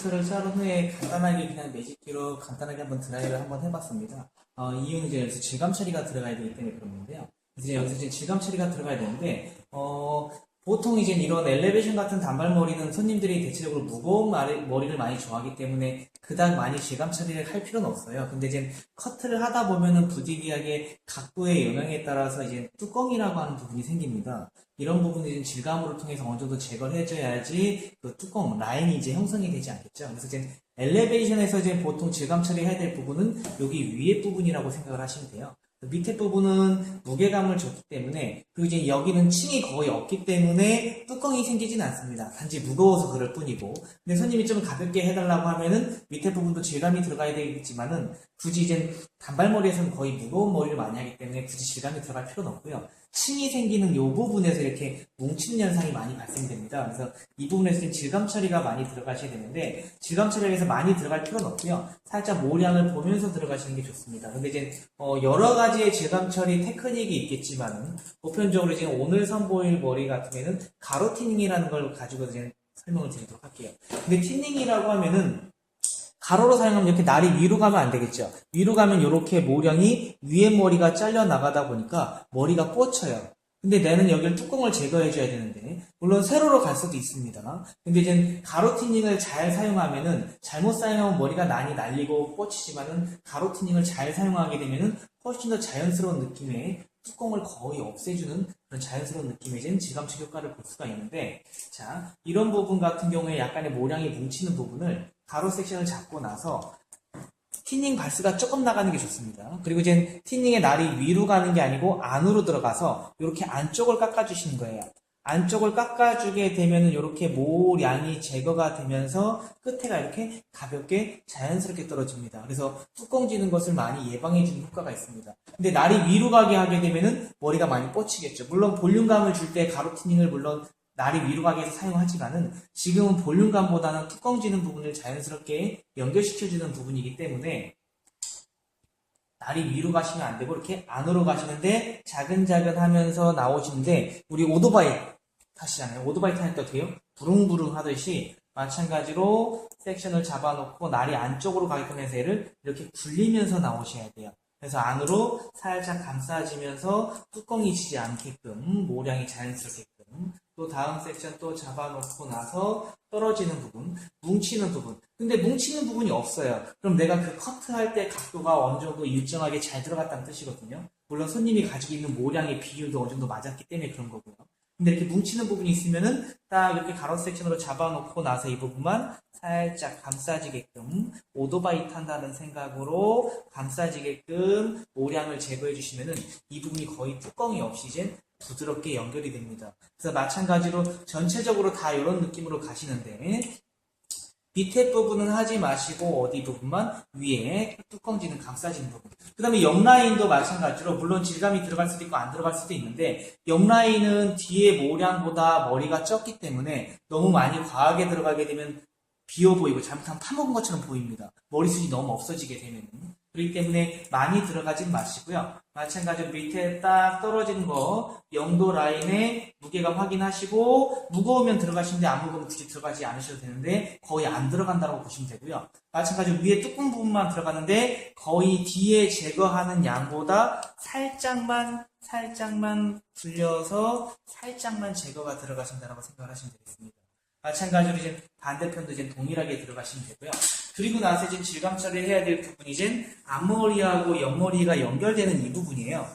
커트를 자른 후에 간단하게 그냥 매직기로 간단하게 한번 드라이를 한번 해봤습니다. 이유는 이제 여기서 질감 처리가 들어가야 되기 때문에 그런 건데요. 그래서 이제 여기서 이제 질감 처리가 들어가야 되는데, 보통 이제 이런 엘리베이션 같은 단발머리는 손님들이 대체적으로 무거운 머리를 많이 좋아하기 때문에 그닥 많이 질감 처리를 할 필요는 없어요. 근데 이제 커트를 하다 보면은 부득이하게 각도의 영향에 따라서 이제 뚜껑이라고 하는 부분이 생깁니다. 이런 부분은 이제 질감으로 통해서 어느 정도 제거를 해줘야지 그 뚜껑 라인이 이제 형성이 되지 않겠죠. 그래서 이제 엘리베이션에서 이제 보통 질감 처리해야 될 부분은 여기 위에 부분이라고 생각을 하시면 돼요. 밑에 부분은 무게감을 줬기 때문에, 그리고 이제 여기는 층이 거의 없기 때문에 뚜껑이 생기진 않습니다. 단지 무거워서 그럴 뿐이고. 근데 손님이 좀 가볍게 해달라고 하면은 밑에 부분도 질감이 들어가야 되겠지만은 굳이 이제 단발머리에서는 거의 무거운 머리를 많이 하기 때문에 굳이 질감이 들어갈 필요는 없고요. 층이 생기는 이 부분에서 이렇게 뭉치는 현상이 많이 발생됩니다. 그래서 이 부분에서 질감 처리가 많이 들어가셔야 되는데, 질감 처리에서 많이 들어갈 필요는 없고요. 살짝 모량을 보면서 들어가시는 게 좋습니다. 근데 이제 여러 가지의 질감 처리 테크닉이 있겠지만 보편적으로 지금 오늘 선보일 머리 같은 경우에는 가로 티닝이라는 걸 가지고 이제 설명을 드리도록 할게요. 근데 티닝이라고 하면은 가로로 사용하면 이렇게 날이 위로 가면 안 되겠죠. 위로 가면 이렇게 모량이 위에 머리가 잘려 나가다 보니까 머리가 뻗쳐요. 근데 나는 여기를 뚜껑을 제거해줘야 되는데, 물론 세로로 갈 수도 있습니다. 근데 이제 가로 티닝을 잘 사용하면은, 잘못 사용하면 머리가 난이 날리고 뻗치지만은 가로 티닝을 잘 사용하게 되면은 훨씬 더 자연스러운 느낌의 뚜껑을 거의 없애주는 그런 자연스러운 느낌의 질감치 효과를 볼 수가 있는데, 자, 이런 부분 같은 경우에 약간의 모량이 뭉치는 부분을 가로 섹션을 잡고 나서 티닝 발스가 조금 나가는 게 좋습니다. 그리고 이제 티닝의 날이 위로 가는 게 아니고 안으로 들어가서 이렇게 안쪽을 깎아주시는 거예요. 안쪽을 깎아주게 되면은 이렇게 모량이 제거가 되면서 끝에가 이렇게 가볍게 자연스럽게 떨어집니다. 그래서 뚜껑 지는 것을 많이 예방해주는 효과가 있습니다. 근데 날이 위로 가게 하게 되면은 머리가 많이 뻗치겠죠. 물론 볼륨감을 줄 때 가로 티닝을 물론 날이 위로 가게 해서 사용하지만은 지금은 볼륨감보다는 뚜껑 지는 부분을 자연스럽게 연결시켜주는 부분이기 때문에 날이 위로 가시면 안 되고 이렇게 안으로 가시는데 자근자근 하면서 나오시는데, 우리 오토바이 타시잖아요. 오토바이 타니까 어떻게 해요? 부릉부릉 하듯이 마찬가지로 섹션을 잡아놓고 날이 안쪽으로 가게끔 해서 얘를 이렇게 굴리면서 나오셔야 돼요. 그래서 안으로 살짝 감싸지면서 뚜껑이 지지 않게끔 모량이 자연스럽게끔, 또 다음 섹션 또 잡아놓고 나서 떨어지는 부분, 뭉치는 부분. 근데 뭉치는 부분이 없어요. 그럼 내가 그 커트할 때 각도가 어느 정도 일정하게 잘 들어갔다는 뜻이거든요. 물론 손님이 가지고 있는 모량의 비율도 어느 정도 맞았기 때문에 그런 거고요. 근데 이렇게 뭉치는 부분이 있으면은 딱 이렇게 가로 섹션으로 잡아놓고 나서 이 부분만 살짝 감싸지게끔, 오토바이 탄다는 생각으로 감싸지게끔 모량을 제거해 주시면은 이 부분이 거의 뚜껑이 없이 이제 부드럽게 연결이 됩니다. 그래서 마찬가지로 전체적으로 다 이런 느낌으로 가시는데, 밑에 부분은 하지 마시고 어디 부분만 위에 뚜껑지는 감싸지는 부분. 그 다음에 옆라인도 마찬가지로 물론 질감이 들어갈 수도 있고 안 들어갈 수도 있는데, 옆라인은 뒤에 모량보다 머리가 적기 때문에 너무 많이 과하게 들어가게 되면 비어 보이고 잘못하면 파먹은 것처럼 보입니다. 머리숱이 너무 없어지게 되면. 그렇기 때문에 많이 들어가진 마시고요. 마찬가지로 밑에 딱 떨어지는 거 0도 라인에 무게감 확인하시고, 무거우면 들어가시는데 안 무거우면 굳이 들어가지 않으셔도 되는데 거의 안 들어간다고 보시면 되고요. 마찬가지로 위에 뚜껑 부분만 들어가는데 거의 뒤에 제거하는 양보다 살짝만 굴려서 살짝만 제거가 들어가신다고 생각을 하시면 되겠습니다. 마찬가지로 이제 반대편도 이제 동일하게 들어가시면 되고요. 그리고 나서 이제 질감 처리를 해야 될 부분이 이제 앞머리하고 옆머리가 연결되는 이 부분이에요.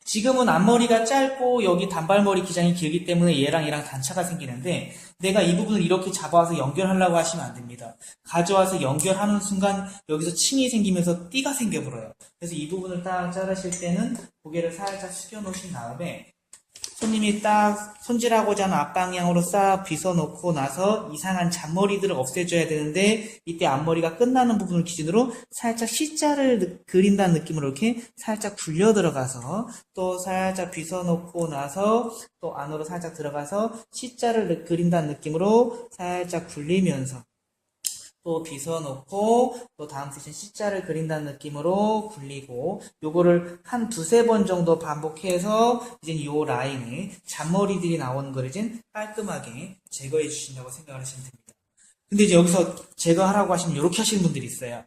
지금은 앞머리가 짧고 여기 단발머리 기장이 길기 때문에 얘랑 단차가 생기는데, 내가 이 부분을 이렇게 잡아와서 연결하려고 하시면 안 됩니다. 가져와서 연결하는 순간 여기서 층이 생기면서 띠가 생겨버려요. 그래서 이 부분을 딱 자르실 때는 고개를 살짝 숙여 놓으신 다음에 손님이 딱 손질하고자 하는 앞방향으로 싹 빗어놓고 나서 이상한 잔머리들을 없애줘야 되는데, 이때 앞머리가 끝나는 부분을 기준으로 살짝 C자를 그린다는 느낌으로 이렇게 살짝 굴려 들어가서 또 살짝 빗어놓고 나서 또 안으로 살짝 들어가서 C자를 그린다는 느낌으로 살짝 굴리면서 또 빗어놓고 또 다음 세션 C자를 그린다는 느낌으로 굴리고, 요거를 한 두세 번 정도 반복해서 이제 요 라인에 잔머리들이 나오는 걸 이제 깔끔하게 제거해 주신다고 생각을 하시면 됩니다. 근데 이제 여기서 제거하라고 하시면 이렇게 하시는 분들이 있어요.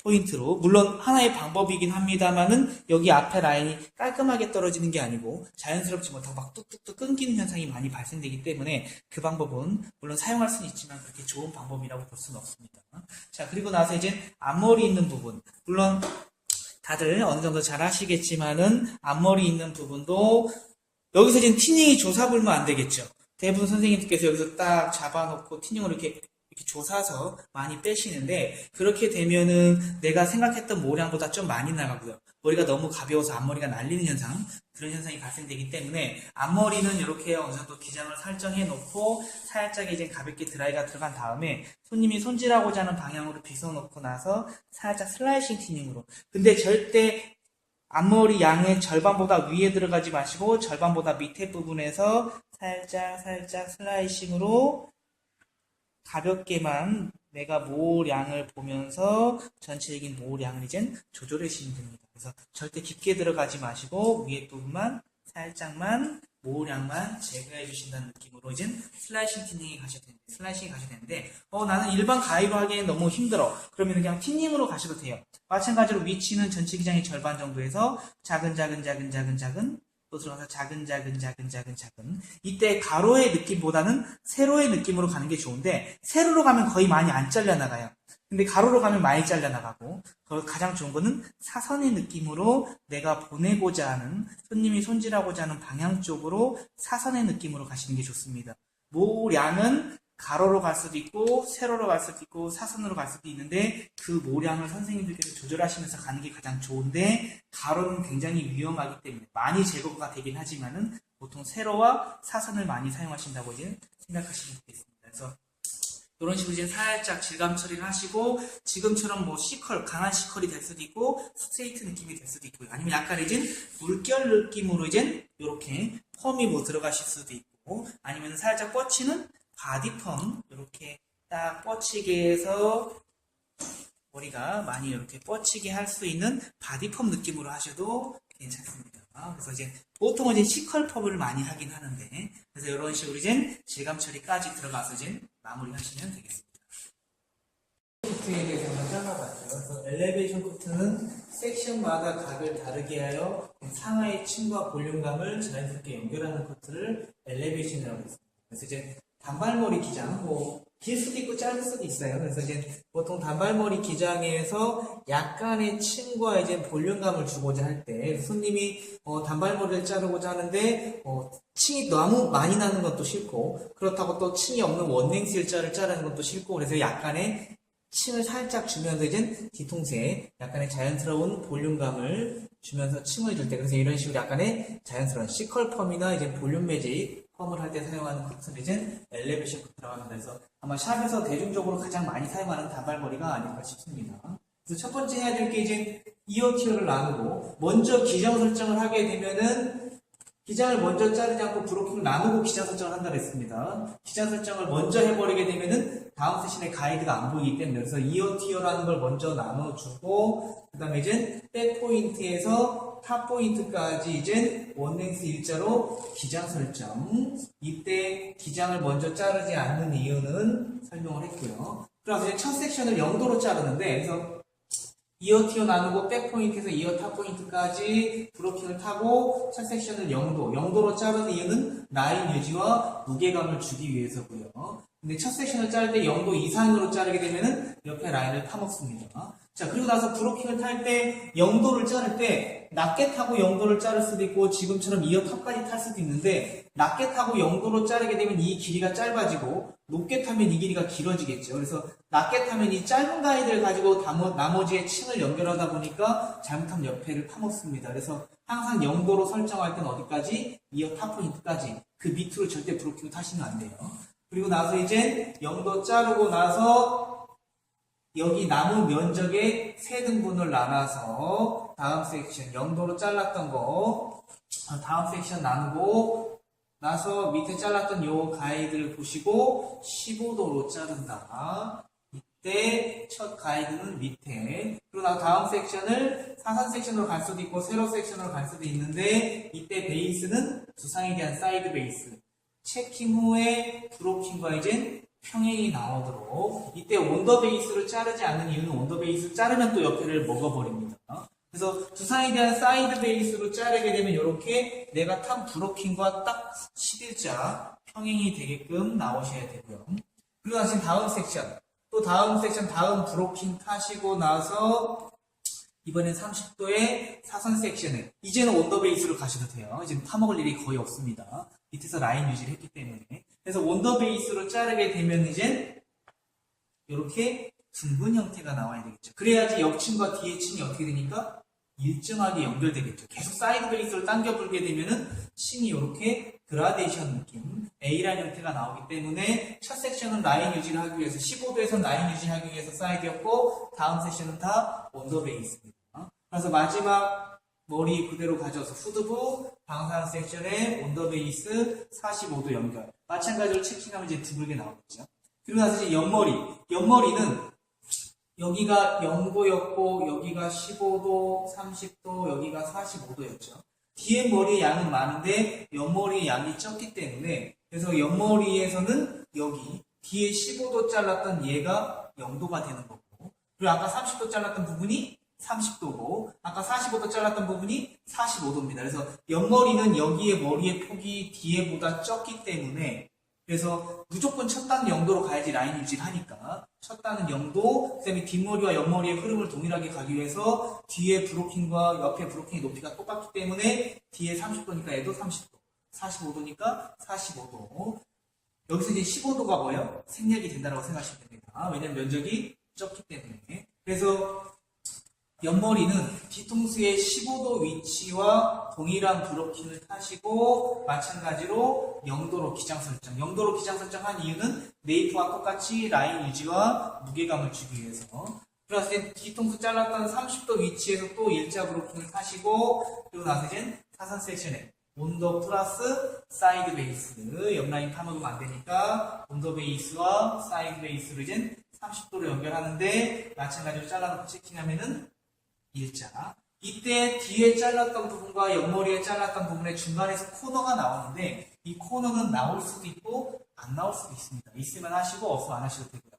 포인트로. 물론 하나의 방법이긴 합니다만은 여기 앞에 라인이 깔끔하게 떨어지는 게 아니고 자연스럽지 못하고 막 뚝뚝뚝 끊기는 현상이 많이 발생되기 때문에 그 방법은 물론 사용할 수는 있지만 그렇게 좋은 방법이라고 볼 수는 없습니다. 자, 그리고 나서 이제 앞머리 있는 부분. 물론 다들 어느 정도 잘 아시겠지만은 앞머리 있는 부분도 여기서 이제 티닝이 조사불면 안 되겠죠. 대부분 선생님께서 여기서 딱 잡아놓고 티닝을 이렇게 조사서 많이 빼시는데 그렇게 되면은 내가 생각했던 모량보다 좀 많이 나가고요. 머리가 너무 가벼워서 앞머리가 날리는 현상, 그런 현상이 발생되기 때문에 앞머리는 이렇게 어느 정도 기장을 설정해 놓고 살짝 이제 가볍게 드라이가 들어간 다음에 손님이 손질하고자 하는 방향으로 빗어놓고 나서 살짝 슬라이싱 티닝으로. 근데 절대 앞머리 양의 절반보다 위에 들어가지 마시고 절반보다 밑에 부분에서 살짝 슬라이싱으로 가볍게만 내가 모량을 보면서 전체적인 모량을 이젠 조절해 주시면 됩니다. 그래서 절대 깊게 들어가지 마시고 위에 부분만 살짝만 모량만 제거해 주신다는 느낌으로 이젠 슬라이싱 티닝에 가셔야 되는데 슬라이싱에 가셔야 되는데 나는 일반 가위로 하기엔 너무 힘들어. 그러면 그냥 티닝으로 가셔도 돼요. 마찬가지로 위치는 전체 기장의 절반 정도에서 작은 또 들어가서 작은 이때 가로의 느낌보다는 세로의 느낌으로 가는 게 좋은데 세로로 가면 거의 많이 안 잘려나가요. 근데 가로로 가면 많이 잘려나가고 가장 좋은 거는 사선의 느낌으로 내가 보내고자 하는 손님이 손질하고자 하는 방향 쪽으로 사선의 느낌으로 가시는 게 좋습니다. 모량은 가로로 갈 수도 있고 세로로 갈 수도 있고 사선으로 갈 수도 있는데 그 모량을 선생님들께서 조절하시면서 가는 게 가장 좋은데 가로는 굉장히 위험하기 때문에 많이 제거가 되긴 하지만은 보통 세로와 사선을 많이 사용하신다고 이제 생각하시면 되겠습니다. 그래서 이런 식으로 이제 살짝 질감 처리를 하시고 지금처럼 뭐 C컬, 강한 C컬이 될 수도 있고 스트레이트 느낌이 될 수도 있고요. 아니면 약간 이제 물결 느낌으로 이제 이렇게 펌이 뭐 들어가실 수도 있고 아니면 살짝 뻗치는 바디펌 이렇게 딱 뻗치게 해서 머리가 많이 이렇게 뻗치게 할 수 있는 바디펌 느낌으로 하셔도 괜찮습니다. 그래서 이제 보통은 이제 C컬 펌을 많이 하긴 하는데 그래서 이런 식으로 이제 질감 처리까지 들어가서 이제 마무리 하시면 되겠습니다. 코트에 대해서 한번 잘라봤죠. 그래서 엘리베이션 코트는 섹션마다 각을 다르게 하여 상하의 층과 볼륨감을 자연스럽게 연결하는 코트를 엘리베이션이라고 했습니다. 그래서 이제 단발머리 기장, 길 수도 있고 짧을 수도 있어요. 그래서 이제 보통 단발머리 기장에서 약간의 층과 이제 볼륨감을 주고자 할 때 손님이 단발머리를 자르고자 하는데 층이 너무 많이 나는 것도 싫고 그렇다고 또 층이 없는 원랭스 일자를 자르는 것도 싫고 그래서 약간의 층을 살짝 주면서 이제 뒤통수에 약간의 자연스러운 볼륨감을 주면서 층을 줄 때 그래서 이런 식으로 약간의 자연스러운 C컬 펌이나 이제 볼륨 매직 펌을 할 때 사용하는 코트는 이제 엘리베이션 코트라고 합니다. 그래서 아마 샵에서 대중적으로 가장 많이 사용하는 단발머리가 아닐까 싶습니다. 그래서 첫 번째 해야 될 게 이제 이어 티어를 나누고 먼저 기장 설정을 하게 되면은 기장을 먼저 자르지 않고 브로킹을 나누고 기장 설정을 한다고 했습니다. 기장 설정을 먼저 해버리게 되면은 다음 세션에 가이드가 안 보이기 때문에 그래서 이어 티어라는 걸 먼저 나눠주고 그 다음에 이제 백 포인트에서 탑 포인트까지 이제 원랭스 일자로 기장 설정. 이때 기장을 먼저 자르지 않는 이유는 설명을 했고요. 그래서 이제 첫 섹션을 0도로 자르는데 그래서 이어 티어 나누고 백 포인트에서 이어 탑 포인트까지 브로킹을 타고 첫 섹션을 0도로 자르는 이유는 라인 유지와 무게감을 주기 위해서고요. 근데 첫 섹션을 자를 때 0도 이상으로 자르게 되면은 옆에 라인을 파먹습니다. 자, 그리고 나서 브로킹을 탈 때 0도를 자를 때 낮게 타고 0도를 자를 수도 있고 지금처럼 이어 탑까지 탈 수도 있는데 낮게 타고 0도로 자르게 되면 이 길이가 짧아지고 높게 타면 이 길이가 길어지겠죠. 그래서 낮게 타면 이 짧은 가이드를 가지고 나머지의 층을 연결하다 보니까 잘못하면 옆에를 파먹습니다. 그래서 항상 0도로 설정할 때는 어디까지? 이어 탑 포인트까지. 그 밑으로 절대 브로킹을 타시면 안 돼요. 그리고 나서 이제 0도 자르고 나서 여기 남은 면적의 세 등분을 나눠서 다음 섹션 0도로 잘랐던 거 다음 섹션 나누고 나서 밑에 잘랐던 요 가이드를 보시고 15도로 자른다. 이때 첫 가이드는 밑에 그리고 나서 다음 섹션을 사선 섹션으로 갈 수도 있고 세로 섹션으로 갈 수도 있는데 이때 베이스는 두상에 대한 사이드 베이스 체킹 후에 브로킹과 이제 평행이 나오도록. 이때 온더 베이스를 자르지 않는 이유는 온더 베이스를 자르면 또 옆에를 먹어버립니다. 그래서 두상에 대한 사이드 베이스로 자르게 되면 이렇게 내가 탄 브로킹과 딱 11자 평행이 되게끔 나오셔야 되고요. 그리고 나서 다음 섹션, 또 다음 섹션, 다음 브로킹 타시고 나서 이번엔 30도의 사선 섹션에 이제는 온더 베이스로 가셔도 돼요. 지금 타먹을 일이 거의 없습니다. 밑에서 라인 유지를 했기 때문에. 그래서 온더 베이스로 자르게 되면 이제 이렇게 둥근 형태가 나와야 되겠죠. 그래야지 옆층과 뒤의 층이 어떻게 되니까 일정하게 연결되겠죠. 계속 사이드 베이스를 당겨 불게 되면은 층이 이렇게 그라데이션 느낌, A라인 형태가 나오기 때문에 첫 섹션은 라인 유지를 하기 위해서 15도에서 라인 유지하기 위해서 사이드였고 다음 섹션은 다 온더 베이스입니다. 그래서 마지막 머리 그대로 가져와서 후드부 방사선 섹션에 온더 베이스 45도 연결. 마찬가지로 체킹하면 이제 드물게 나오겠죠. 그리고 나서 이제 옆머리는 여기가 0도였고 여기가 15도, 30도, 여기가 45도였죠. 뒤에 머리의 양은 많은데 옆머리의 양이 적기 때문에 그래서 옆머리에서는 여기 뒤에 15도 잘랐던 얘가 0도가 되는 거고 그리고 아까 30도 잘랐던 부분이 30도고 아까 45도 잘랐던 부분이 45도입니다. 그래서 옆머리는 여기에 머리의 폭이 뒤에보다 적기 때문에 그래서 무조건 첫 단은 0도로 가야지 라인 유지를 하니까 첫 단은 0도, 그 다음에 뒷머리와 옆머리의 흐름을 동일하게 가기 위해서 뒤에 브로킹과 옆에 브로킹의 높이가 똑같기 때문에 뒤에 30도니까 얘도 30도, 45도니까 45도. 여기서 이제 15도가 뭐예요? 생략이 된다고 생각하시면 됩니다. 왜냐면 면적이 적기 때문에. 그래서 옆머리는 뒤통수의 15도 위치와 동일한 브로킹을 타시고 마찬가지로 0도로 기장 설정. 0도로 기장 설정한 이유는 메이프와 똑같이 라인 유지와 무게감을 주기 위해서. 그래서 이제 뒤통수 잘랐던 30도 위치에서 또 일자 브로킹을 타시고 그리고 나서 이제 사선 섹션에 온더 플러스 사이드 베이스. 옆라인 타먹으면 안 되니까 온더 베이스와 사이드 베이스를 이제 30도로 연결하는데 마찬가지로 잘라놓고 체킹하면은 일자. 이때 뒤에 잘랐던 부분과 옆머리에 잘랐던 부분의 중간에서 코너가 나오는데 이 코너는 나올 수도 있고 안 나올 수도 있습니다. 있으면 하시고 없으면 안 하셔도 되고요.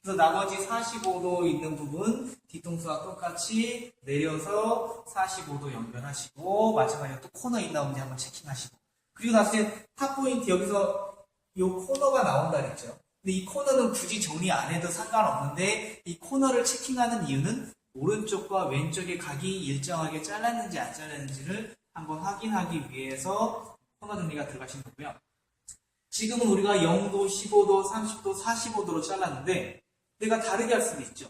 그래서 나머지 45도 있는 부분 뒤통수와 똑같이 내려서 45도 연결하시고 마찬가지로 또 코너 있나 없는지 한번 체킹하시고 그리고 나서 이제 탑 포인트 여기서 이 코너가 나온다 그랬죠. 근데 이 코너는 굳이 정리 안 해도 상관없는데 이 코너를 체킹하는 이유는 오른쪽과 왼쪽의 각이 일정하게 잘랐는지 안 잘랐는지를 한번 확인하기 위해서 코너 정리가 들어가신 거고요. 지금은 우리가 0도, 15도, 30도, 45도로 잘랐는데 내가 다르게 할 수도 있죠.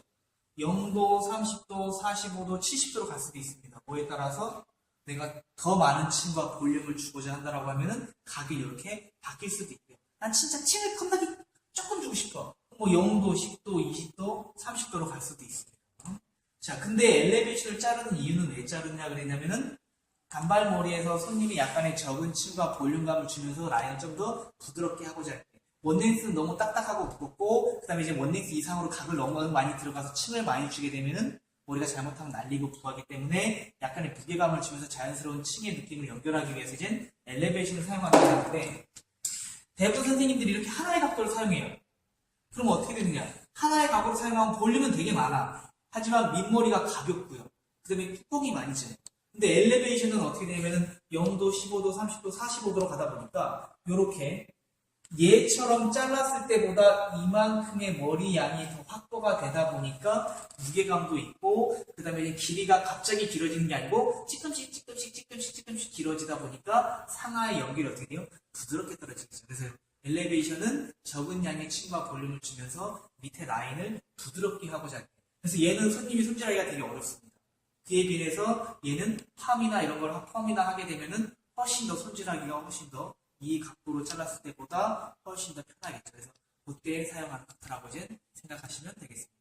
0도, 30도, 45도, 70도로 갈 수도 있습니다. 뭐에 따라서 내가 더 많은 층과 볼륨을 주고자 한다고 하면은 각이 이렇게 바뀔 수도 있고요. 난 진짜 층을 겁나게 조금 주고 싶어. 뭐 0도, 10도, 20도, 30도로 갈 수도 있습니다. 자, 근데 엘리베이션을 자르는 이유는 왜 자르냐 그랬냐면은 단발머리에서 손님이 약간의 적은 층과 볼륨감을 주면서 라인을 좀 더 부드럽게 하고자 할 때. 원넥스는 너무 딱딱하고 무겁고, 그 다음에 이제 원넥스 이상으로 각을 너무 많이 들어가서 층을 많이 주게 되면은 머리가 잘못하면 날리고 부하기 때문에 약간의 무게감을 주면서 자연스러운 층의 느낌을 연결하기 위해서 이제 엘리베이션을 사용하게 되는데, 대부분 선생님들이 이렇게 하나의 각도를 사용해요. 그럼 어떻게 되느냐? 하나의 각도를 사용하면 볼륨은 되게 많아. 하지만 밑머리가 가볍고요. 그 다음에 뚜껑이 많이 져요. 근데 엘리베이션은 어떻게 되냐면은 0도, 15도, 30도, 45도로 가다 보니까 이렇게 얘처럼 잘랐을 때보다 이만큼의 머리 양이 더 확보가 되다 보니까 무게감도 있고 그 다음에 길이가 갑자기 길어지는 게 아니고 조금씩 길어지다 보니까 상하의 연결이 어떻게 돼요? 부드럽게 떨어지겠죠. 그래서 엘리베이션은 적은 양의 층과 볼륨을 주면서 밑에 라인을 부드럽게 하고자 해요. 그래서 얘는 손님이 손질하기가 되게 어렵습니다. 그에 비해서 얘는 펌이나 이런 걸 펌이나 하게 되면은 훨씬 더 손질하기가 훨씬 더 이 각도로 잘랐을 때보다 훨씬 더 편하겠죠. 그래서 그때 사용하는 각도라고 생각하시면 되겠습니다.